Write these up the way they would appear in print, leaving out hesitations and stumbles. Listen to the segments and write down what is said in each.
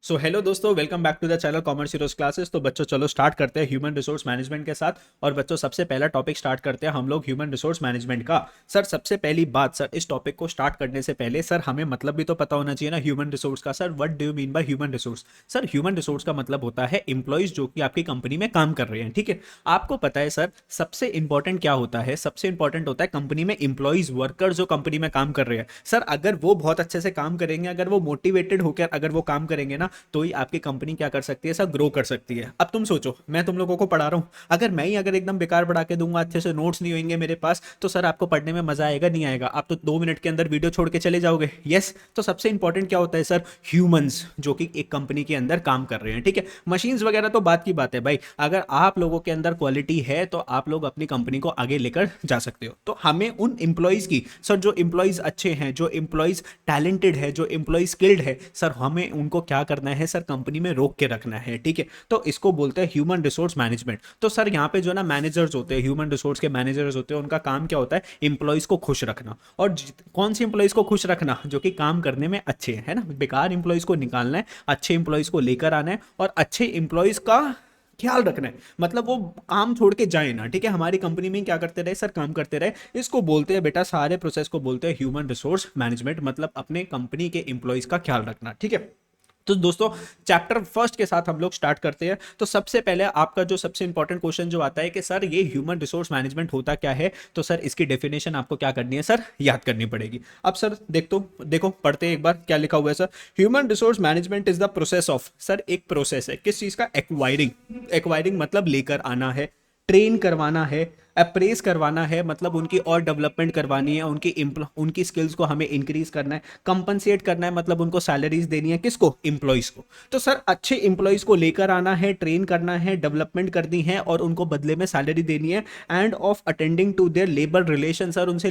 सो hello दोस्तों, welcome back to the channel Commerce Heroes Classes. तो बच्चों चलो स्टार्ट करते हैं ह्यूमन रिसोर्स मैनेजमेंट के साथ। और बच्चों सबसे पहला टॉपिक स्टार्ट करते हैं हम लोग ह्यूमन रिसोर्स मैनेजमेंट का। सर सबसे पहली बात, सर इस टॉपिक को स्टार्ट करने से पहले सर हमें मतलब भी तो पता होना चाहिए ना ह्यूमन रिसोर्स का। Sir what do you mean by human resource? Sir human resource का मतलब होता है एम्प्लॉयज जो कि आपकी कंपनी में काम कर रहे हैं। ठीक है, आपको पता है सर सबसे इंपॉर्टेंट क्या होता है? सबसे इंपॉर्टेंट होता है कंपनी में एम्प्लॉयज, वर्कर जो कंपनी में काम कर रहे हैं। सर अगर वो बहुत अच्छे से काम करेंगे, अगर वो मोटिवेटेड होकर अगर वो काम करेंगे ना, तो ही आपकी कंपनी क्या कर सकती है सर, ग्रो कर सकती है। अब तुम सोचो, मैं तुम लोगों को पढ़ा रहा हूं, अगर मैं ही अगर एकदम बेकार पढ़ा के दूंगा, अच्छे से नोट्स नहीं होंगे मेरे पास, तो सर आपको पढ़ने में मजा आएगा? नहीं आएगा। आप तो 2 मिनट के अंदर वीडियो छोड़ के चले जाओगे। यस, तो सबसे इंपॉर्टेंट क्या होता है सर? ह्यूमंस जो कि एक कंपनी के अंदर काम कर रहे हैं। ठीक है, मशीन्स वगैरह तो बात की बात है भाई। अगर आप लोगों के अंदर क्वालिटी है तो आप लोग अपनी कंपनी को आगे लेकर जा सकते हो। तो हमें उन एम्प्लॉयज की, सर जो एम्प्लॉयज अच्छे हैं, जो एम्प्लॉयज टैलेंटेड है, जो एम्प्लॉयज स्किल्ड है, सर हमें उनको क्या करना है सर, कंपनी में रोक के रखना है। ठीक है, तो इसको बोलते हैं ह्यूमन रिसोर्स मैनेजमेंट। तो सर यहाँ पे जो ना मैनेजर्स होते हैं, ह्यूमन रिसोर्स के मैनेजर्स होते हैं, उनका काम क्या होता है? एम्प्लॉयज को खुश रखना। और कौन सी एम्प्लॉयज को खुश रखना? जो कि काम करने में अच्छे हैं, है ना। बेकार एम्प्लॉयज को निकालना है, अच्छे एम्प्लॉयज को लेकर आना है, और अच्छे एम्प्लॉयज का ख्याल रखना है। मतलब वो काम छोड़ के जाए ना। ठीक है, हमारी कंपनी में क्या करते रहे सर? काम करते रहे। इसको बोलते हैं बेटा, सारे प्रोसेस को बोलते हैं ह्यूमन रिसोर्स मैनेजमेंट। मतलब अपने कंपनी के एम्प्लॉयज का ख्याल रखना। ठीक है, तो दोस्तों चैप्टर फर्स्ट के साथ हम लोग स्टार्ट करते हैं। तो सबसे पहले आपका जो सबसे इंपॉर्टेंट क्वेश्चन जो आता है कि सर ये ह्यूमन रिसोर्स मैनेजमेंट होता क्या है, तो सर इसकी डेफिनेशन आपको क्या करनी है सर? याद करनी पड़ेगी। अब सर देखो पढ़ते हैं एक बार क्या लिखा हुआ है sir. Human resource management is the process of, sir एक प्रोसेस है किस चीज का? एक्वायरिंग। एक्वायरिंग मतलब लेकर आना है, ट्रेन करवाना है, अप्रेस करवाना है, मतलब उनकी और डेवलपमेंट करवानी है, उनकी स्किल्स को हमें इंक्रीज करना है, कंपनसेट करना है, मतलब उनको सैलरीज देनी है। किसको? एम्प्लॉयज को। तो सर अच्छे एम्प्लॉयज को लेकर आना है, ट्रेन करना है, डेवलपमेंट करनी है, और उनको बदले में सैलरी देनी है। And of attending to their labour relation, sir उनसे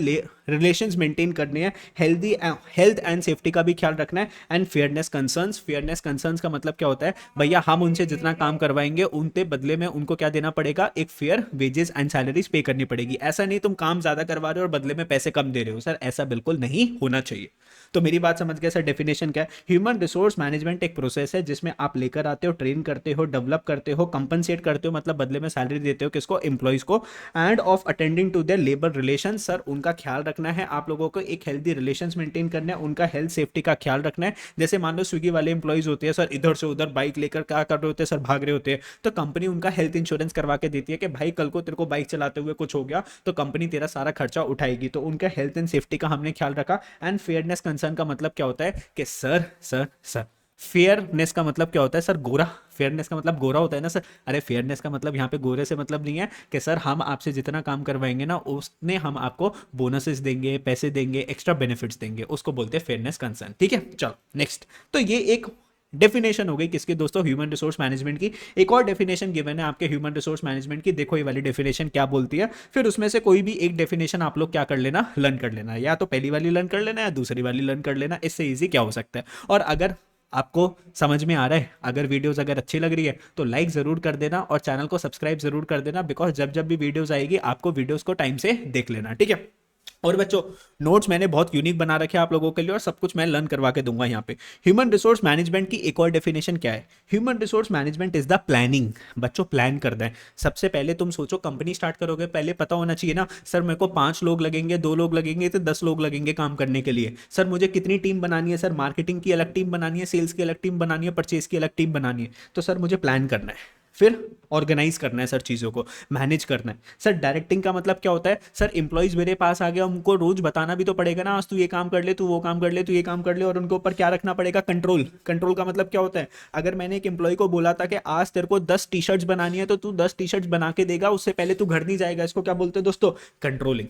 रिलेशन मेंटेन करने हैं। हेल्थ एंड सेफ्टी का भी ख्याल रखना है। And fairness concerns. Fairness concerns का मतलब क्या होता है भैया? हम उनसे जितना काम करवाएंगे उनके बदले में उनको क्या देना पड़ेगा? एक फेयर वेजेस एंड सैलरीज पे करनी पड़ेगी। ऐसा नहीं तुम काम ज्यादा करवा रहे हो और बदले में पैसे कम दे रहे हो। सर ऐसा बिल्कुल नहीं होना चाहिए। तो मेरी बात समझ गए सर? डेफिनेशन क्या है? ह्यूमन रिसोर्स मैनेजमेंट एक प्रोसेस है जिसमें आप लेकर आते हो, ट्रेन करते हो, डेवलप करते हो, कंपनसेट करते हो, मतलब बदले में सैलरी देते हो। किसको? एम्प्लॉयज को। And of attending to their labour relation, sir उनका ख्याल रखना है। आप लोगों को एक हेल्दी रिलेशन मेंटेन करना है, उनका हेल्थ सेफ्टी का ख्याल रखना है। जैसे मान लो स्विगी वाले एम्प्लॉयज होते हैं सर, इधर से उधर बाइक लेकर क्या कर रहे होते हैं सर? भाग रहे होते हैं। तो कंपनी उनका हेल्थ इंश्योरेंस करवा के देती है कि भाई कल को तेरे को बाइक चलाते हुए कुछ हो गया तो कंपनी तेरा सारा खर्चा उठाएगी। तो उनका हेल्थ एंड सेफ्टी का हमने ख्याल रखा। एंड फेयरनेस कंसर्न का मतलब क्या होता है कि सर फेयरनेस का मतलब क्या होता है सर? गोरा। फेयरनेस का मतलब गोरा होता है ना सर? अरे फेयरनेस का मतलब यहाँ पे गोरे से मतलब नहीं है कि सर हम आपसे जितना काम करवाएंगे ना उसने हम आपको बोनसेस देंगे, पैसे देंगे, एक्स्ट्रा बेनिफिट्स देंगे। उसको बोलते हैं फेयरनेस कंसर्न। ठीक है, चलो नेक्स्ट। तो ये एक डेफिनेशन हो गई किसकी दोस्तों? ह्यूमन रिसोर्स मैनेजमेंट की। एक और डेफिनेशन गिवन है आपके ह्यूमन रिसोर्स मैनेजमेंट की। देखो ये वाली डेफिनेशन क्या बोलती है, फिर उसमें से कोई भी एक डेफिनेशन आप लोग क्या कर लेना, लर्न कर लेना। या तो पहली वाली लर्न कर लेना या दूसरी वाली लर्न कर लेना। इससे इजी क्या हो सकता है? और अगर आपको समझ में आ रहा है, अगर वीडियोस अगर अच्छी लग रही है तो लाइक जरूर कर देना और चैनल को सब्सक्राइब जरूर कर देना। बिकॉज जब जब भी वीडियोस आएगी आपको वीडियोस को टाइम से देख लेना। ठीक है, और बच्चों नोट्स मैंने बहुत यूनिक बना रखे हैं आप लोगों के लिए और सब कुछ मैं लर्न करवा के दूंगा यहाँ पे। ह्यूमन रिसोर्स मैनेजमेंट की एक और डेफिनेशन क्या है? Human resource management is the planning. बच्चों प्लान करना है। सबसे पहले तुम सोचो कंपनी स्टार्ट करोगे, पहले पता होना चाहिए ना सर मेरे को 5 लोग लगेंगे, 2 लोग लगेंगे, तो 10 लोग लगेंगे काम करने के लिए। सर मुझे कितनी टीम बनानी है? सर मार्केटिंग की अलग टीम बनानी है, सेल्स की अलग टीम बनानी है, परचेज की अलग टीम बनानी है। तो सर मुझे प्लान करना है, फिर ऑर्गेनाइज करना है सर, चीज़ों को मैनेज करना है। सर डायरेक्टिंग का मतलब क्या होता है? सर इंप्लॉइज मेरे पास आ गया, उनको रोज बताना भी तो पड़ेगा ना, आज तू ये काम कर ले, तू वो काम कर ले, तू ये काम कर ले, और उनके ऊपर क्या रखना पड़ेगा? कंट्रोल। कंट्रोल का मतलब क्या होता है? अगर मैंने एक एम्प्लॉय को बोला था कि आज तेरे को 10 टी शर्ट्स बनानी है तो तू 10 टी शर्ट्स बना के देगा, उससे पहले तू घर नहीं जाएगा। इसको क्या बोलते हैं दोस्तों? कंट्रोलिंग।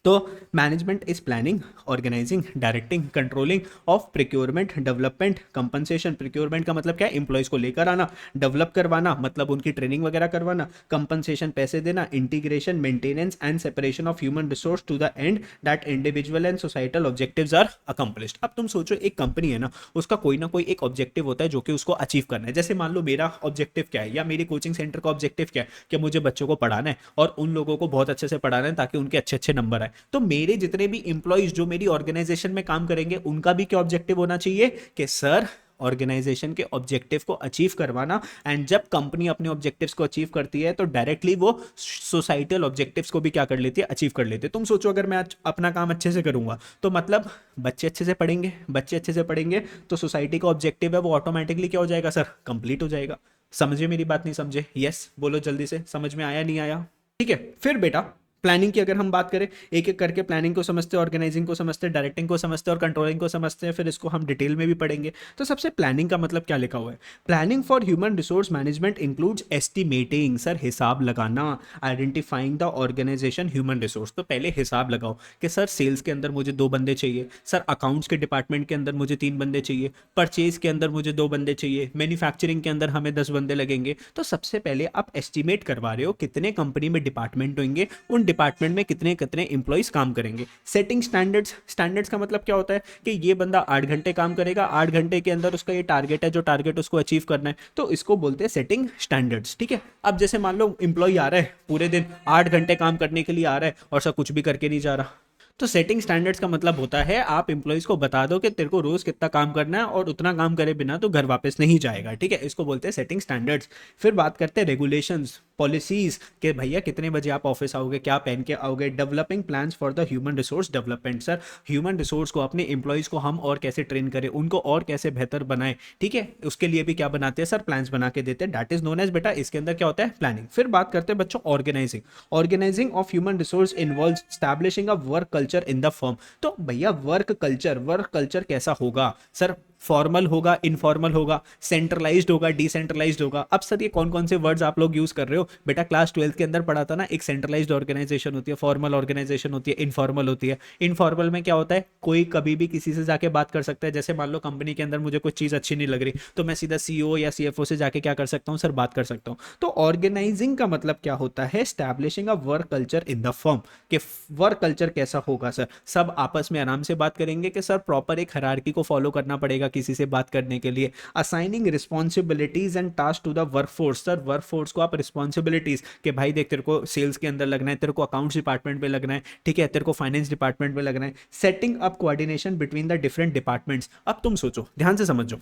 तो management is planning, organising, directing, controlling of procurement, development, compensation. Procurement का मतलब क्या है? इंप्लॉयज को लेकर आना, डेवलप करवाना मतलब उनकी ट्रेनिंग वगैरह करवाना, कंपनसेशन पैसे देना, integration, maintenance and separation of human resource to the end that individual and societal objectives are accomplished. अब तुम सोचो एक कंपनी है ना, उसका कोई ना कोई एक ऑब्जेक्टिव होता है जो कि उसको अचीव करना है। जैसे मान लो मेरा ऑब्जेक्टिव क्या है या मेरी कोचिंग सेंटर का ऑब्जेक्टिव क्या है कि मुझे बच्चों को पढ़ाना है और उन लोगों को बहुत अच्छे से पढ़ाना है ताकि उनके अच्छे अच्छे नंबर आए। तो मेरे जितने भी इंप्लॉइज जो मेरी ऑर्गेनाइजेशन में काम करेंगे उनका भी क्या ऑब्जेक्टिव होना चाहिए कि सर ऑर्गेनाइजेशन के ऑब्जेक्टिव को अचीव करवाना। एंड जब कंपनी अपने ऑब्जेक्टिव्स को अचीव करती है तो डायरेक्टली वो सोसाइटल ऑब्जेक्टिव्स को भी क्या कर लेती है, अचीव कर लेती है। तुम सोचो अगर मैं आज अपना काम अच्छे से करूंगा तो मतलब बच्चे अच्छे से पढ़ेंगे, बच्चे अच्छे से पढ़ेंगे तो सोसाइटी का ऑब्जेक्टिव है वो ऑटोमेटिकली क्या हो जाएगा सर, कंप्लीट हो जाएगा। समझे मेरी बात, नहीं समझे? यस बोलो जल्दी से, समझ में आया नहीं आया? ठीक है, फिर बेटा प्लानिंग की अगर हम बात करें, एक एक करके प्लानिंग को समझते हैं, ऑर्गेनाइजिंग को समझते हैं, डायरेक्टिंग को समझते हैं और कंट्रोलिंग को समझते हैं, फिर इसको हम डिटेल में भी पढ़ेंगे। तो सबसे प्लानिंग का मतलब क्या लिखा हुआ है? Planning for human resource management includes estimating, sir हिसाब लगाना, identifying the organisation human resource. तो पहले हिसाब लगाओ कि सर सेल्स के अंदर मुझे 2 बंदे चाहिए, सर अकाउंट्स के डिपार्टमेंट के अंदर मुझे 3 बंदे चाहिए, परचेज के अंदर मुझे 2 बंदे चाहिए, मैन्युफैक्चरिंग के अंदर हमें 10 बंदे लगेंगे। तो सबसे पहले आप एस्टिमेट करवा रहे हो कितने कंपनी में डिपार्टमेंट होंगे, उन डिपार्टमेंट में कितने कितने इंप्लॉइज काम करेंगे। सेटिंग स्टैंडर्ड्स, स्टैंडर्ड्स का मतलब क्या होता है कि ये बंदा 8 घंटे काम करेगा, 8 घंटे के अंदर उसका ये टारगेट है, जो टारगेट उसको अचीव करना है, तो इसको बोलते हैं सेटिंग स्टैंडर्ड्स। ठीक है, अब जैसे मान लो इंप्लॉय आ रहा है, पूरे दिन 8 घंटे काम करने के लिए आ रहा है और सब कुछ भी करके नहीं जा रहा, तो सेटिंग स्टैंडर्ड्स का मतलब होता है आप इंप्लॉइज को बता दो कि तेरे को रोज कितना काम करना है और उतना काम करे बिना तो घर वापस नहीं जाएगा। ठीक है, इसको बोलते हैं सेटिंग स्टैंडर्ड्स। फिर बात करते हैं रेगुलेशंस, पॉलिसीज के भैया कितने बजे आप ऑफिस आओगे, क्या पहन के आओगे। Developing plans for the human resource development, sir human resource को, अपने इंप्लॉइज को हम और कैसे ट्रेन करें, उनको और कैसे बेहतर बनाए। ठीक है, उसके लिए भी क्या बनाते हैं सर, प्लान्स बना के देते हैं, दैट इज नोन एज बेटा, इसके अंदर क्या होता है, प्लानिंग। फिर बात करते हैं बच्चों organising. Organising of human resource involve establishing a work culture in the firm. तो भैया वर्क कल्चर, वर्क कल्चर कैसा होगा सर, फॉर्मल होगा, इनफॉर्मल होगा, सेंट्रलाइज्ड होगा, डिसेंट्रलाइज्ड होगा। अब सर ये कौन कौन से वर्ड्स आप लोग यूज कर रहे हो? बेटा क्लास 12th के अंदर पढ़ा था ना, एक सेंट्रलाइज्ड ऑर्गेनाइजेशन होती है, फॉर्मल ऑर्गेनाइजेशन होती है, इनफॉर्मल होती है। इनफॉर्मल में क्या होता है, कोई कभी भी किसी से जाके बात कर सकता है। जैसे मान लो कंपनी के अंदर मुझे कुछ चीज अच्छी नहीं लग रही तो मैं सीधा सीईओ या सीएफओ से जाके क्या कर सकता हूँ सर, बात कर सकता हूँ। तो ऑर्गेनाइजिंग का मतलब क्या होता है, establishing a work culture in the firm, कि वर्क कल्चर कैसा होगा सर, सब आपस में आराम से बात करेंगे कि सर प्रॉपर एक हायरार्की को फॉलो करना पड़ेगा किसी से बात करने के लिए। Assigning responsibilities and task to the workforce, sir workforce को आप रिस्पॉन्सिबिलिटीज कि भाई देख तेरे को सेल्स के अंदर लगना है, तेरे को अकाउंट्स डिपार्टमेंट में लगना है, ठीक है, तेरे को फाइनेंस डिपार्टमेंट में लगना है। Setting up coordination between the different departments. अब तुम सोचो, ध्यान से समझो,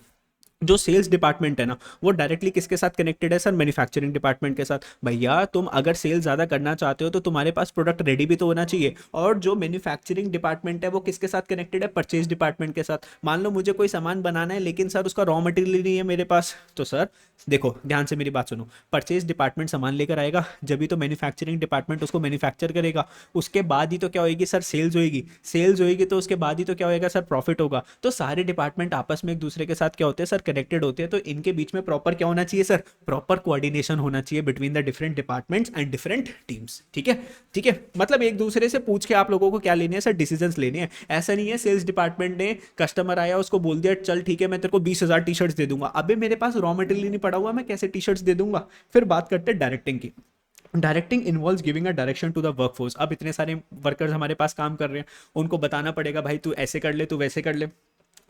जो सेल्स डिपार्टमेंट है ना वो डायरेक्टली किसके साथ कनेक्टेड है सर, मैन्युफैक्चरिंग डिपार्टमेंट के साथ। भैया तुम अगर सेल ज़्यादा करना चाहते हो तो तुम्हारे पास प्रोडक्ट रेडी भी तो होना चाहिए। और जो मैन्युफैक्चरिंग डिपार्टमेंट है वो किसके साथ कनेक्टेड है, परचेज डिपार्टमेंट के साथ। मान लो मुझे कोई सामान बनाना है लेकिन सर उसका रॉ मटेरियल नहीं है मेरे पास, तो सर देखो ध्यान से मेरी बात सुनो, परचेज डिपार्टमेंट सामान लेकर आएगा, जब भी तो मैन्युफैक्चरिंग डिपार्टमेंट उसको मैन्युफैक्चर करेगा, उसके बाद ही तो क्या होगी सर, सेल्स होगी, सेल्स होगी तो उसके बाद ही तो क्या होगा सर, प्रॉफिट होगा। तो सारे डिपार्टमेंट आपस में एक दूसरे के साथ क्या होते हैं सर, कनेक्टेड होते हैं। तो इनके बीच में प्रॉपर क्या होना चाहिए सर, प्रॉपर कोऑर्डिनेशन होना चाहिए between the different departments and different teams. ठीक है, ठीक है, मतलब एक दूसरे से पूछ के आप लोगों को क्या लेने हैं सर, डिसीजंस लेने हैं। ऐसा नहीं है सेल्स डिपार्टमेंट ने, कस्टमर आया उसको बोल दिया चल ठीक है मैं तेरे को 20,000 टी शर्ट्स दे दूंगा, अबे मेरे पास रॉ मटेरियल नहीं पड़ा हुआ, मैं कैसे टी शर्ट्स दे दूंगा। फिर बात करते हैं डायरेक्टिंग की। Directing involves giving a direction to the workforce. अब इतने सारे वर्कर्स हमारे पास काम कर रहे हैं, उनको बताना पड़ेगा भाई तू ऐसे कर ले, तू वैसे कर ले।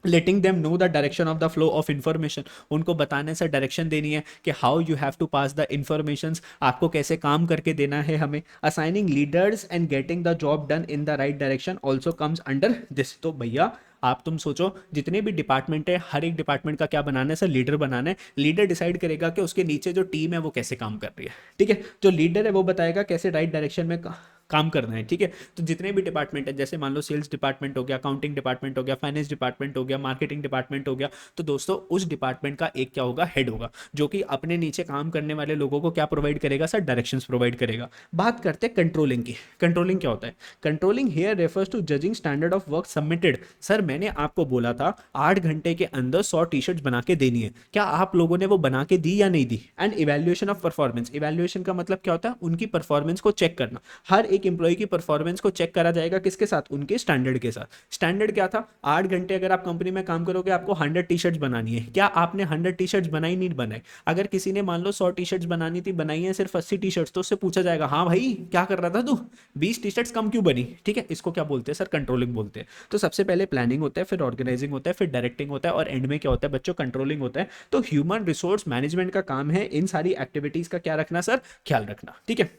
Letting them know the direction of the flow of information, उनको बताने से डायरेक्शन देनी है कि how you have to pass the information, आपको कैसे काम करके देना है हमें। Assigning leaders and getting the job done in the right direction also comes under this. तो भैया आप तुम सोचो जितने भी डिपार्टमेंट है, हर एक डिपार्टमेंट का क्या बनाना है सर, लीडर बनाना है। लीडर डिसाइड करेगा कि उसके नीचे जो टीम है वो कैसे काम कर रही है। ठीक है, जो लीडर है वो बताएगा कैसे राइट डायरेक्शन में काम करना है। ठीक है, तो जितने भी डिपार्टमेंट है, जैसे मान लो सेल्स डिपार्टमेंट हो गया, अकाउंटिंग डिपार्टमेंट हो गया, फाइनेंस डिपार्टमेंट हो गया, मार्केटिंग डिपार्टमेंट हो गया, तो दोस्तों उस डिपार्टमेंट का एक क्या होगा, हेड होगा, जो कि अपने नीचे काम करने वाले लोगों को क्या प्रोवाइड करेगा सर, डायरेक्शंस प्रोवाइड करेगा। बात करते हैं कंट्रोलिंग की। कंट्रोलिंग क्या होता है? Controlling here refers to judging standard of work submitted. Sir मैंने आपको बोला था 8 घंटे के अंदर 100 टी शर्ट्स बना के देनी है, क्या आप लोगों ने वो बना के दी या नहीं दी? And evaluation of performance. Evaluation का मतलब क्या होता है, उनकी परफॉर्मेंस को चेक करना। हर एक एम्प्लॉय की परफॉर्मेंस को चेक करा जाएगा किसके साथ, उनके स्टैंडर्ड के साथ। स्टैंडर्ड क्या था, 8 घंटे अगर आप कंपनी में काम करोगे आपको 100 टी शर्ट्स बनानी है, क्या आपने 100 टी शर्ट्स बनाई, नहीं बनाई? अगर किसी ने मान लो 100 टी शर्ट्स बनानी थी, बनाई है सिर्फ 80 टी शर्ट्स, तो उससे पूछा जाएगा हाँ भाई क्या कर रहा था तू, 20 टी शर्ट्स कम क्यों बनी? ठीक है, इसको क्या बोलते हैं सर, कंट्रोलिंग बोलते हैं। तो सबसे पहले प्लानिंग होता है, फिर ऑर्गेनाइजिंग होता है, फिर डायरेक्टिंग होता है और एंड में क्या होता है बच्चों, कंट्रोलिंग होता है। तो ह्यूमन रिसोर्स मैनेजमेंट का काम है इन सारी एक्टिविटीज का क्या रखना सर, ख्याल रखना। ठीक है,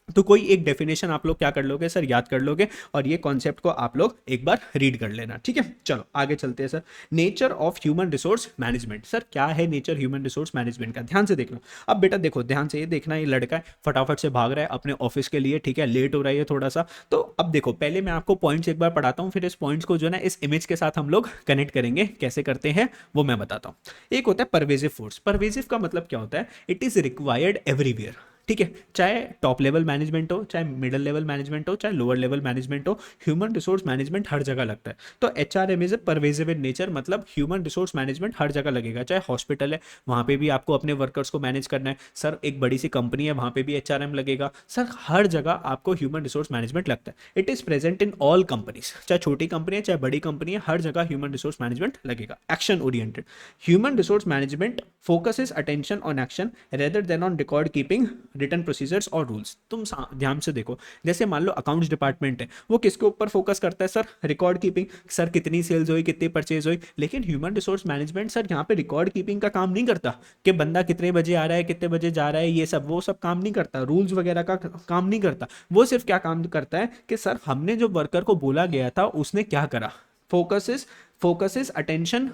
तो कोई एक डेफिनेशन आप लोग क्या कर लोगे सर, याद कर लोगे, और ये कॉन्सेप्ट को आप लोग एक बार रीड कर लेना, ठीक है। चलो आगे चलते हैं sir. Nature of human resource management, sir क्या है नेचर ह्यूमन रिसोर्स मैनेजमेंट का, ध्यान से देखना। अब बेटा देखो ध्यान से, ये देखना, ये लड़का है फटाफट से भाग रहा है अपने ऑफिस के लिए, ठीक है, लेट हो रहा है थोड़ा सा। तो अब देखो पहले मैं आपको पॉइंट्स एक बार पढ़ाता हूँ, फिर इस पॉइंट्स को जो है ना इस इमेज के साथ हम लोग कनेक्ट करेंगे, कैसे करते हैं वो मैं बताता हूँ। एक होता है परवेजिव फोर्स। परवेजिव का मतलब क्या होता है, इट इज रिक्वायर्ड एवरीवेयर, ठीक है, चाहे टॉप लेवल मैनेजमेंट हो, चाहे मिडिल लेवल मैनेजमेंट हो, चाहे लोअर लेवल मैनेजमेंट हो, ह्यूमन रिसोर्स मैनेजमेंट हर जगह लगता है। तो HRM is a pervasive in nature, मतलब ह्यूमन रिसोर्स मैनेजमेंट हर जगह लगेगा। चाहे हॉस्पिटल है वहां पे भी आपको अपने वर्कर्स को मैनेज करना है सर, एक बड़ी सी कंपनी है वहां पे भी एचआरएम लगेगा सर, हर जगह आपको ह्यूमन रिसोर्स मैनेजमेंट लगता है। It is present in all companies, चाहे छोटी कंपनी है चाहे बड़ी कंपनी है, हर जगह ह्यूमन रिसोर्स मैनेजमेंट लगेगा। Action oriented, human resource management focuses attention on action rather than on record keeping, written procedures और रूल्स। तुम ध्यान से देखो, जैसे मान लो अकाउंट्स डिपार्टमेंट है, वो किसके ऊपर फोकस करता है सर, रिकॉर्ड कीपिंग, सर कितनी सेल्स हुई, कितनी परचेज हुई। लेकिन ह्यूमन रिसोर्स मैनेजमेंट सर यहाँ पे रिकॉर्ड कीपिंग का काम नहीं करता, कि बंदा कितने बजे आ रहा है, कितने बजे जा रहा है, ये सब वो सब काम नहीं करता, रूल्स वगैरह का काम नहीं करता। वो सिर्फ क्या काम करता है कि सर हमने जो वर्कर को बोला गया था उसने क्या करा। Focuses attention,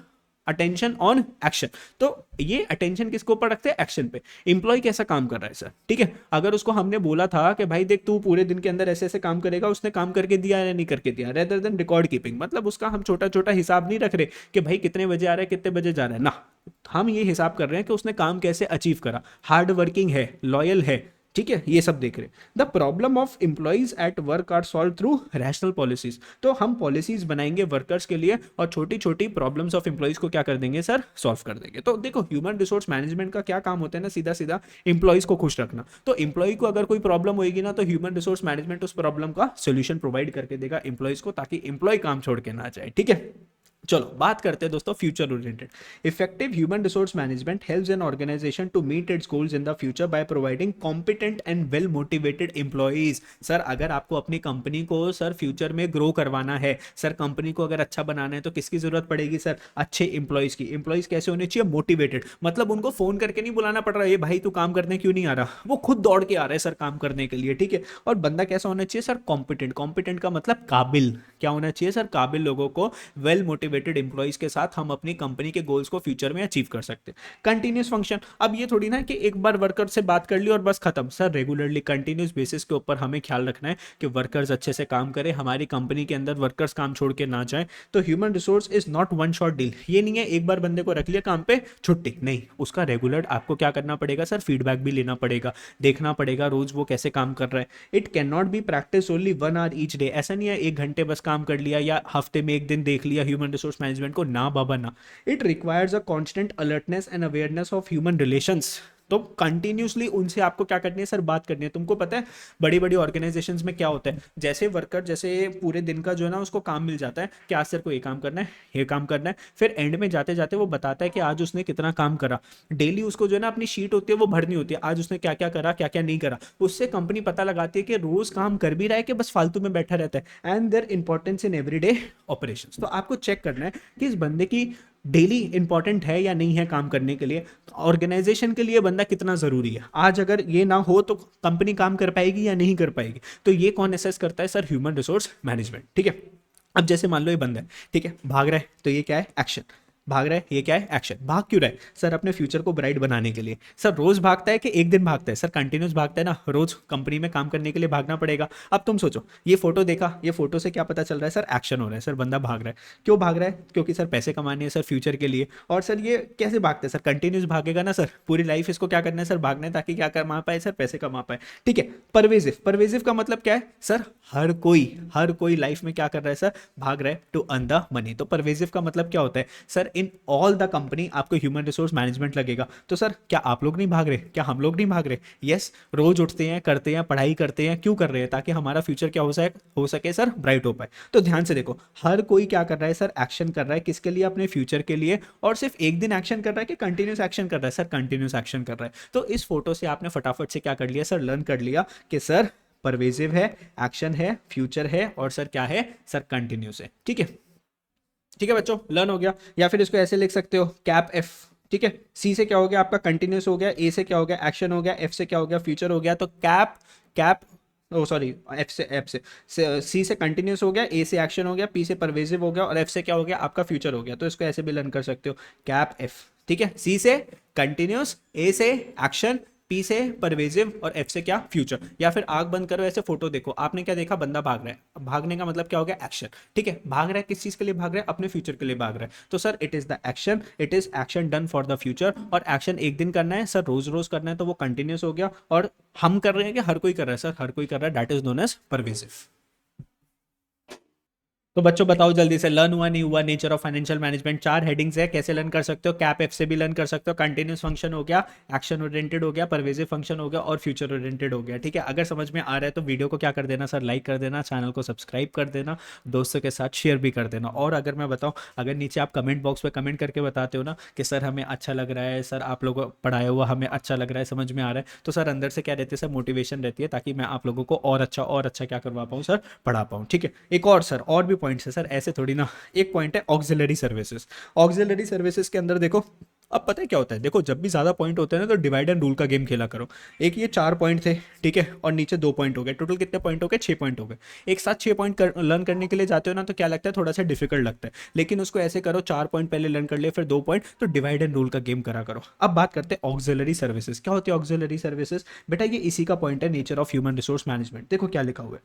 attention on action. तो ये अटेंशन किसके ऊपर रखते हैं, एक्शन पे। इंप्लॉय कैसा काम कर रहा है सर, ठीक है, अगर उसको हमने बोला था कि भाई देख तू पूरे दिन के अंदर ऐसे ऐसे काम करेगा, उसने काम करके दिया या नहीं करके दिया, रेदर देन रिकॉर्ड कीपिंग, मतलब उसका हम छोटा छोटा हिसाब नहीं रख रहे कि भाई कितने बजे आ रहा है कितने बजे जा रहा है ना, हम ये हिसाब कर रहे हैं कि उसने काम कैसे अचीव करा, हार्ड वर्किंग है, लॉयल है, ठीक है, ये सब देख रहे हैं। The problem of employees at work are solve through rational policies. तो हम पॉलिसीज बनाएंगे वर्कर्स के लिए और छोटी छोटी प्रॉब्लम्स ऑफ एम्प्लॉइज को क्या कर देंगे सर, सॉल्व कर देंगे। तो देखो ह्यूमन रिसोर्स मैनेजमेंट का क्या काम होता है ना, सीधा सीधा एम्प्लॉइज को खुश रखना। तो एम्प्लॉय को अगर कोई प्रॉब्लम होगी ना, तो ह्यूमन रिसोर्स मैनेजमेंट उस प्रॉब्लम का सोल्यूशन प्रोवाइड करके देगा एम्प्लॉइज को, ताकि एम्प्लॉय काम छोड़ के ना जाए, ठीक है। चलो बात करते हैं दोस्तों future oriented. Effective human resource management helps an organisation to meet its goals in the future by providing competent and well motivated employees. Sir अगर आपको अपनी कंपनी को सर फ्यूचर में ग्रो करवाना है सर, कंपनी को अगर अच्छा बनाना है, तो किसकी जरूरत पड़ेगी सर, अच्छे एम्प्लॉइज की। एम्प्लॉइज कैसे होने चाहिए, मोटिवेटेड, मतलब उनको फोन करके नहीं बुलाना पड़ रहा है, ये भाई तू काम करने क्यों नहीं आ रहा, वो खुद दौड़ के आ रहा है सर काम करने के लिए, ठीक है। और बंदा कैसा होना चाहिए सर, कॉम्पिटेंट। कॉम्पिटेंट का मतलब काबिल, क्या होना चाहिए सर, काबिल लोगों को, वेल मोटिवेटेड एम्प्लॉइज के साथ हम अपनी कंपनी के गोल्स को फ्यूचर में अचीव कर सकते हैं। कंटिन्यूस फंक्शन, अब ये थोड़ी ना कि एक बार वर्कर से बात कर ली और बस खत्म सर, रेगुलरली कंटिन्यूस बेसिस के ऊपर हमें ख्याल रखना है कि वर्कर्स अच्छे से काम करें, हमारी कंपनी के अंदर वर्कर्स काम छोड़ के ना जाए। तो human resource is not one shot deal, ये नहीं है एक बार बंदे को रख लिया काम पे छुट्टी, नहीं, उसका रेगुलर आपको क्या करना पड़ेगा सर, फीडबैक भी लेना पड़ेगा, देखना पड़ेगा रोज वो कैसे काम कर रहा है। It can not be practice only 1 hour each day, ऐसा नहीं है 1 घंटे बस काम कर लिया या हफ्ते में 1 दिन देख लिया ह्यूमन रिसोर्स मैनेजमेंट को, ना बाबा ना। It requires a constant alertness and awareness of human relations. तो कंटिन्यूसली उनसे आपको क्या करनी है सर, बात करनी है। तुमको पता है बड़ी बड़ी ऑर्गेनाइजेशंस में क्या होता है, जैसे वर्कर जैसे पूरे दिन का जो है ना उसको काम मिल जाता है कि आज सर को ये काम करना है, ये काम करना है, फिर एंड में जाते जाते वो बताता है कि आज उसने कितना काम करा। डेली उसको जो है ना अपनी शीट होती है वो भरनी होती है, आज उसने क्या क्या करा क्या क्या नहीं करा। उससे कंपनी पता लगाती है कि रोज काम कर भी रहा है कि बस फालतू में बैठा रहता है, and their importance in everyday operations. तो आपको चेक करना है कि इस बंदे की डेली इंपॉर्टेंट है या नहीं है काम करने के लिए, ऑर्गेनाइजेशन के लिए बंदा कितना जरूरी है। आज अगर ये ना हो तो कंपनी काम कर पाएगी या नहीं कर पाएगी, तो ये कौन असेस करता है सर, ह्यूमन रिसोर्स मैनेजमेंट, ठीक है। अब जैसे मान लो ये बंदा है, ठीक है, भाग रहा है, तो ये क्या है, एक्शन। भाग रहा है, ये क्या है, एक्शन। भाग क्यों रहा है सर, अपने फ्यूचर को ब्राइट बनाने के लिए। सर रोज भागता है कि एक दिन भागता है सर, कंटिन्यूस भागता है ना, रोज कंपनी में काम करने के लिए भागना पड़ेगा। अब तुम सोचो, ये फोटो देखा, ये फोटो से क्या पता चल रहा है सर, एक्शन हो रहा है सर, बंदा भाग रहा है। क्यों भाग रहा है, क्योंकि सर पैसे कमाने हैं सर फ्यूचर के लिए। और सर ये कैसे भागता है सर, कंटिन्यूस भागेगा ना सर, पूरी लाइफ इसको क्या करना है सर, भागना है, ताकि क्या कमा पाए सर, पैसे कमा पाए, ठीक है। परवेजिव, परवेजिव का मतलब क्या है सर, हर कोई लाइफ में क्या कर रहा है सर, भाग रहा है टू अर्न द मनी। तो परवेजिव का मतलब क्या होता है sir, in all the company आपको ह्यूमन रिसोर्स मैनेजमेंट लगेगा। तो सर क्या आप लोग नहीं भाग रहे, क्या हम लोग नहीं भाग रहे, यस, रोज उठते हैं, करते हैं, पढ़ाई करते हैं, क्यों कर रहे हैं, ताकि हमारा फ्यूचर क्या हो सके सर, ब्राइट हो पाए। तो ध्यान से देखो, हर कोई क्या कर रहा है सर, एक्शन कर रहा है, किसके लिए, अपने फ्यूचर के लिए। और सिर्फ एक दिन एक्शन कर रहा है कि कंटिन्यूस एक्शन कर रहा है सर, कंटिन्यूस एक्शन कर रहा है। तो इस फोटो से आपने फटाफट से क्या कर लिया सर, लर्न कर लिया कि सर परवेजिव है, एक्शन है, फ्यूचर है, और सर क्या है सर, कंटिन्यूस है, ठीक है। ठीक है बच्चों, लर्न हो गया। या फिर इसको ऐसे लिख सकते हो, कैप एफ, ठीक है। सी से क्या हो गया आपका, कंटिन्यूस हो गया। ए से क्या हो गया, एक्शन हो गया। एफ से क्या हो गया, फ्यूचर हो गया। तो कैप कैप ओ सॉरी, एफ से सी से कंटिन्यूस हो गया, ए से एक्शन हो गया, पी से परवेजिव हो गया और एफ से क्या हो गया आपका फ्यूचर हो गया। तो इसको ऐसे भी लर्न कर सकते हो, कैप एफ। ठीक है, सी से कंटिन्यूस, ए से एक्शन, पी से परवेजिव और एफ से क्या फ्यूचर। या फिर आंख बंद करो, ऐसे फोटो देखो, आपने क्या देखा, बंदा भाग रहा है। अब भागने का मतलब क्या हो गया, एक्शन। ठीक है, भाग रहा है किस चीज के लिए भाग रहा है, अपने फ्यूचर के लिए भाग रहा है। तो sir it is the action, it is action done for the future. और एक्शन एक दिन करना है सर, रोज रोज करना है, तो वो कंटिन्यूस हो गया। और हम कर रहे हैं कि हर कोई कर रहा है सर, हर कोई कर रहा है, that is known as pervasive. तो बच्चों बताओ जल्दी से, लर्न हुआ नहीं हुआ नेचर ऑफ फाइनेंशियल मैनेजमेंट। चार हेडिंग्स है, कैसे लर्न कर सकते हो, कैप एफ से भी लर्न कर सकते हो, कंटिन्यूस फंक्शन हो गया, एक्शन ओरिएंटेड हो गया, परवेजिव फंक्शन हो गया और फ्यूचर ओरिएंटेड हो गया। ठीक है, अगर समझ में आ रहा है तो वीडियो को क्या कर देना सर, लाइक कर देना, चैनल को सब्सक्राइब कर देना, दोस्तों के साथ शेयर भी कर देना। और अगर मैं बताऊं, अगर नीचे आप कमेंट बॉक्स में कमेंट करके बताते हो ना कि सर हमें अच्छा लग रहा है, सर आप लोगों को पढ़ाया हुआ हमें अच्छा लग रहा है, समझ में आ रहा है, तो सर अंदर से क्या रहती है सर, मोटिवेशन रहती है, ताकि मैं आप लोगों को और अच्छा क्या करवा पाऊँ सर, पढ़ा पाऊँ। ठीक है, एक और सर, और भी पॉइंट्स है सर, ऐसे थोड़ी ना। एक पॉइंट है ऑक्सिलरी सर्विसेज। ऑक्सिलरी सर्विसेज के अंदर देखो, अब पता है क्या होता है, देखो जब भी ज्यादा पॉइंट होते हैं ना तो डिवाइड एंड रूल का गेम खेला करो। एक ये 4 पॉइंट थे, ठीक है, और नीचे 2 पॉइंट हो गए, टोटल कितने पॉइंट हो गए, 6 पॉइंट हो गए। एक साथ 6 पॉइंट लर्न करने के लिए जाते हो ना तो क्या लगता है, थोड़ा सा डिफिकल्ट लगता है। लेकिन उसको ऐसे करो, 4 पॉइंट पहले लर्न कर लिए, फिर 2 पॉइंट, तो डिवाइड एंड रूल का गेम करा करो। अब बात करते हैं ऑक्सिलरी सर्विसेज। क्या होती है ऑक्सिलरी सर्विसेज, बेटा ये इसी का पॉइंट है, nature of human resource management. देखो क्या लिखा हुआ है,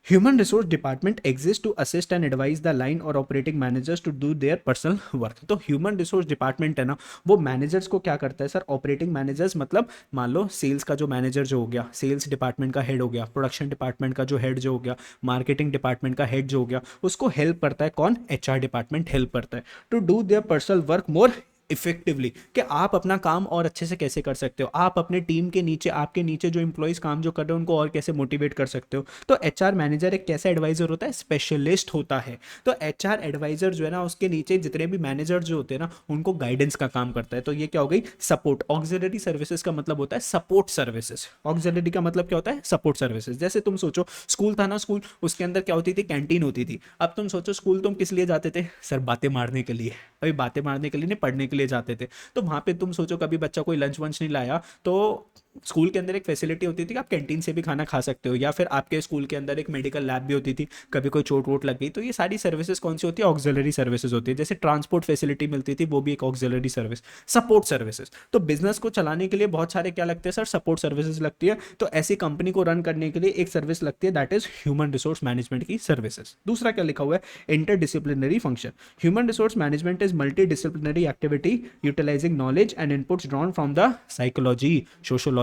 Human resource department exists to assist and advise the line or operating managers to do their personal work। तो ह्यूमन रिसोर्स डिपार्टमेंट है ना, वो मैनेजर्स को क्या करता है सर, ऑपरेटिंग मैनेजर्स मतलब मान लो सेल्स का जो मैनेजर जो हो गया, सेल्स डिपार्टमेंट का हेड हो गया, प्रोडक्शन डिपार्टमेंट का जो हेड जो हो गया, मार्केटिंग डिपार्टमेंट का हेड जो हो गया, उसको हेल्प करता है कौन, एचआर डिपार्टमेंट हेल्प करता है to do their personal work more effectively, कि आप अपना काम और अच्छे से कैसे कर सकते हो, आप अपने टीम के नीचे, आपके नीचे जो इंप्लॉइज काम जो कर रहे हैं उनको और कैसे मोटिवेट कर सकते हो। तो एचआर मैनेजर एक कैसा एडवाइजर होता है, स्पेशलिस्ट होता है। तो एचआर एडवाइजर जो है ना, उसके नीचे जितने भी मैनेजर जो होते हैं ना, उनको गाइडेंस का काम करता है। तो ये क्या हो गई, सपोर्ट। ऑक्सिलरी सर्विसेज का मतलब होता है सपोर्ट सर्विसेज। ऑक्सिलरी का मतलब क्या होता है, सपोर्ट सर्विसेज। जैसे तुम सोचो स्कूल था ना, स्कूल उसके अंदर क्या होती थी, कैंटीन होती थी। अब तुम सोचो स्कूल तुम किस लिए जाते थे सर, बातें मारने के लिए। अभी बातें मारने के लिए नहीं, पढ़ने के लिए जाते थे। तो वहां पे तुम सोचो कभी बच्चा कोई लंच वंच नहीं लाया, तो स्कूल के अंदर एक फैसिलिटी होती थी कि आप कैंटीन से भी खाना खा सकते हो, या फिर आपके स्कूल के अंदर एक मेडिकल लैब भी होती थी, कभी कोई चोट वोट लग गई। तो ये सारी सर्विसेज कौन सी होती है, ऑक्सिलरी सर्विसेज होती है। जैसे ट्रांसपोर्ट फैसिलिटी मिलती थी, वो भी एक ऑक्सिलरी सर्विस। सपोर्ट सर्विसेज, तो बिजनेस को चलाने के लिए बहुत सारे क्या लगते हैं सर, सपोर्ट सर्विसेज लगती है। तो ऐसी कंपनी को रन करने के लिए एक सर्विस लगती है, that is human resource management की सर्विसेज। दूसरा क्या लिखा हुआ है, interdisciplinary function. Human resource management is multidisciplinary activity utilising knowledge and inputs drawn from the psychology, sociology,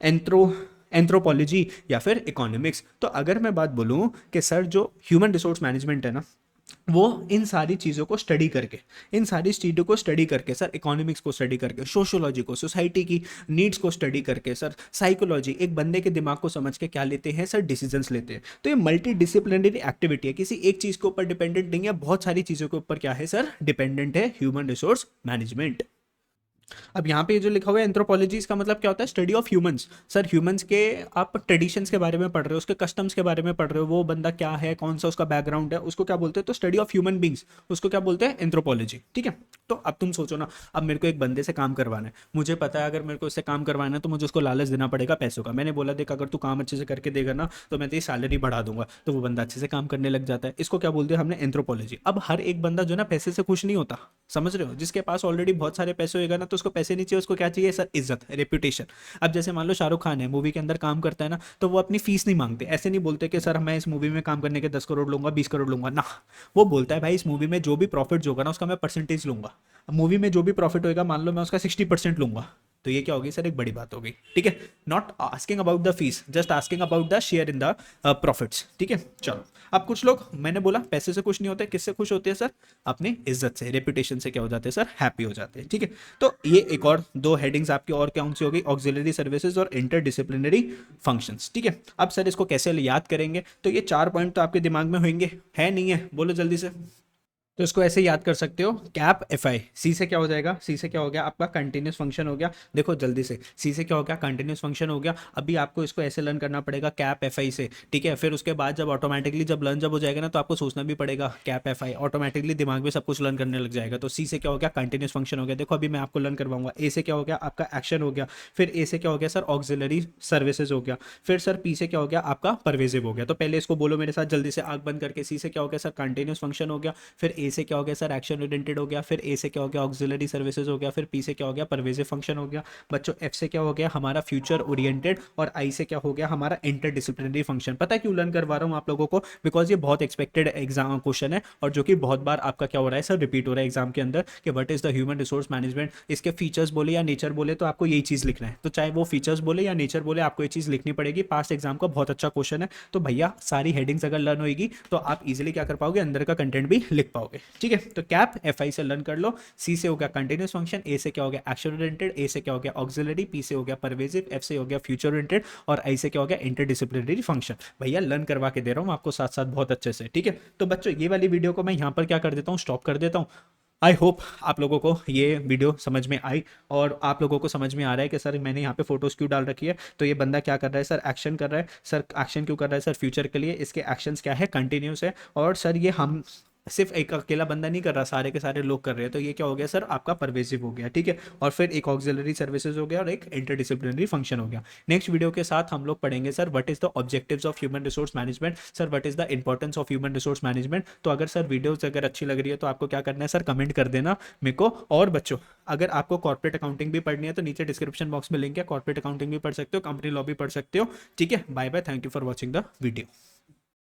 anthro anthropology या फिर इकोनॉमिक्स। तो अगर मैं बात बोलूं कि सर जो ह्यूमन रिसोर्स मैनेजमेंट है ना, वो इन सारी चीज़ों को स्टडी करके, इन सारी चीज़ों को स्टडी करके सर, इकोनॉमिक्स को स्टडी करके, सोशोलॉजी को, सोसाइटी की नीड्स को स्टडी करके सर, साइकोलॉजी, एक बंदे के दिमाग को समझ के क्या लेते हैं सर, डिसीजंस लेते हैं। तो ये मल्टी डिसिप्लिनरी एक्टिविटी है, किसी एक चीज़ के ऊपर डिपेंडेंट नहीं है, बहुत सारी चीज़ों के ऊपर क्या है सर, डिपेंडेंट है ह्यूमन रिसोर्स मैनेजमेंट। अब यहाँ पे जो लिखा हुआ है एंथ्रोपोलॉजी, इसका मतलब क्या होता है, study of humans. Sir humans के आप ट्रेडिशंस के बारे में पढ़ रहे हो, उसके कस्टम्स के बारे में पढ़ रहे हो, वो बंदा क्या है, कौन सा उसका बैकग्राउंड है, उसको क्या बोलते हैं, तो स्टडी ऑफ ह्यूमन बींग्स, उसको क्या बोलते हैं, एंथ्रोपोलॉजी। ठीक है, तो अब तुम सोचो ना, अब मेरे को एक बंदे से काम करवाना है, मुझे पता है अगर मेरे को उससे काम करवाना है तो मुझे उसको लालच देना पड़ेगा पैसों का। मैंने बोला देख अगर तू काम अच्छे से करके देगा ना तो मैं तेरी सैलरी बढ़ा दूंगा, तो वो बंदा अच्छे से काम करने लग जाता है। इसको क्या बोलते हैं हमने, एंथ्रोपोलॉजी। अब हर एक बंदा जो है ना पैसे से खुश नहीं होता, समझ रहे हो, जिसके पास ऑलरेडी बहुत सारे पैसे होएगा ना तो उसको पैसे नहीं चाहिए, उसको क्या चाहिए सर, इज्जत, रेपुटेशन। अब जैसे मान लो शाहरुख खान है, मूवी के अंदर काम करता है ना, तो वो अपनी फीस नहीं मांगते, ऐसे नहीं बोलते कि सर मैं इस मूवी में काम करने के 10 करोड़ लूंगा, 20 करोड़ लूंगा ना। वो बोलता है भाई इस मूवी में जो भी प्रॉफिट जो होगा ना उसका मैं परसेंटेज लूंगा। मूवी में जो भी प्रॉफिट होगा मान लो मैं उसका 60% लूंगा। तो ये क्या होगी सर, एक बड़ी बात होगी। ठीक है, not asking about the fees, just asking about the share in the profits. ठीक है, चलो। अब कुछ लोग, मैंने बोला पैसे से खुश नहीं होते, किससे खुश होते हैं सर, अपनी इज्जत से, रेपुटेशन से क्या हो जाते हैं सर, हैप्पी हो जाते हैं। ठीक है, तो ये एक और दो हेडिंग्स आपकी और कौन सी हो गई, ऑक्सिलरी सर्विसेज और इंटरडिसिप्लिनरी फंक्शंस। ठीक है, अब सर इसको कैसे याद करेंगे, तो ये 4 पॉइंट तो आपके दिमाग में होंगे, है नहीं है, बोलो जल्दी से। तो इसको ऐसे याद कर सकते हो, कैप एफ आई। सी से क्या हो जाएगा, सी से क्या हो गया आपका कंटिन्यूस फंक्शन हो गया। देखो जल्दी से, सी से क्या हो गया कंटिन्यूस फंक्शन हो गया। अभी आपको इसको ऐसे लर्न करना पड़ेगा कैप एफ आई से, ठीक है। फिर उसके बाद जब ऑटोमेटिकली जब लर्न जब हो जाएगा ना, तो आपको सोचना भी पड़ेगा कैप एफ आई, ऑटोमेटिकली दिमाग में सब कुछ लर्न करने लग जाएगा। तो सी से क्या हो गया कंटिन्यूस फंक्शन हो गया। देखो अभी मैं आपको लर्न करवाऊंगा। ए से क्या हो गया आपका एक्शन हो गया। फिर ए से क्या हो गया सर ऑक्सिलरी सर्विसेज हो गया। फिर सर पी से क्या हो गया आपका परवेजिव हो गया। तो पहले इसको बोलो मेरे साथ जल्दी से, आंख बंद करके। सी से क्या हो गया सर कंटिन्यूस फंक्शन हो गया। फिर ए से क्या हो गया सर एक्शन ओरिएंटेड हो गया। फिर ए से क्या हो गया ऑक्सिलरी सर्विसेज हो गया। फिर पी से क्या हो गया परवेजिव फंक्शन हो गया। बच्चों एफ से क्या हो गया हमारा फ्यूचर ओरिएंटेड। और आई से क्या हो गया हमारा इंटरडिसिप्लिनरी फंक्शन। पता है क्यों लर्न करवा रहा हूँ आप लोगों को, बिकॉज ये बहुत एक्सपेक्टेड एग्जाम क्वेश्चन है, और जो कि बहुत बार आपका क्या हो रहा है सर रिपीट हो रहा है एग्जाम के अंदर, कि what is the human resource management. इसके फीचर्स बोले या नेचर बोले तो आपको यही चीज लिखना है। तो चाहे वो फीचर्स बोले या नेचर बोले, आपको ये चीज लिखनी पड़ेगी। पास्ट एग्जाम का बहुत अच्छा क्वेश्चन है। तो भैया सारी हेडिंग्स अगर लर्न होगी तो आप इजिली क्या कर पाओगे, अंदर का कंटेंट भी लिख पाओगे, ठीक है। तो कैप एफ आई से लर्न कर लो। सी से हो गया कंटिन्यूस फंक्शन। ए से क्या हो गया एक्शन ओरिएंटेड। ए से क्या हो गया ऑक्सिलरी। पी से हो गया परवेजिव। एफ से हो गया फ्यूचर ओरिएंटेड। और आई से क्या हो गया इंटरडिसिप्लिनरी फंक्शन। भैया लर्न करवा के दे रहा हूँ आपको साथ साथ बहुत अच्छे से, ठीक है। तो बच्चों ये वाली वीडियो को मैं यहाँ पर क्या कर देता हूँ, स्टॉप कर देता हूँ। आई होप आप लोगों को ये वीडियो समझ में आई, और आप लोगों को समझ में आ रहा है कि सर मैंने यहाँ पे फोटोज क्यों डाल रखी है। तो ये बंदा क्या कर रहा है सर, एक्शन कर रहा है। सर एक्शन क्यों कर रहा है सर, फ्यूचर के लिए। इसके एक्शंस क्या है, कंटिन्यूस है। और सर ये हम सिर्फ एक अकेला बंदा नहीं कर रहा, सारे के सारे लोग कर रहे हैं। तो ये क्या हो गया सर आपका परवेसिव हो गया, ठीक है। और फिर एक ऑक्सिलरी सर्विसेज हो गया और एक इंटरडिसिप्लिनरी फंक्शन हो गया। नेक्स्ट वीडियो के साथ हम लोग पढ़ेंगे sir what is the objectives of human resource management. Sir what is the importance of human resource management. तो अगर सर वीडियोस अगर अच्छी लग रही है तो आपको क्या करना है सर, कमेंट कर देना मेरे को। और बच्चों अगर आपको कॉर्पोरेट अकाउंटिंग भी पढ़नी है तो नीचे डिस्क्रिप्शन बॉक्स में लिंक है, कॉर्पोरेट अकाउंटिंग भी पढ़ सकते हो, कंपनी लॉ भी पढ़ सकते हो, ठीक है। Bye bye, thank you for watching the video.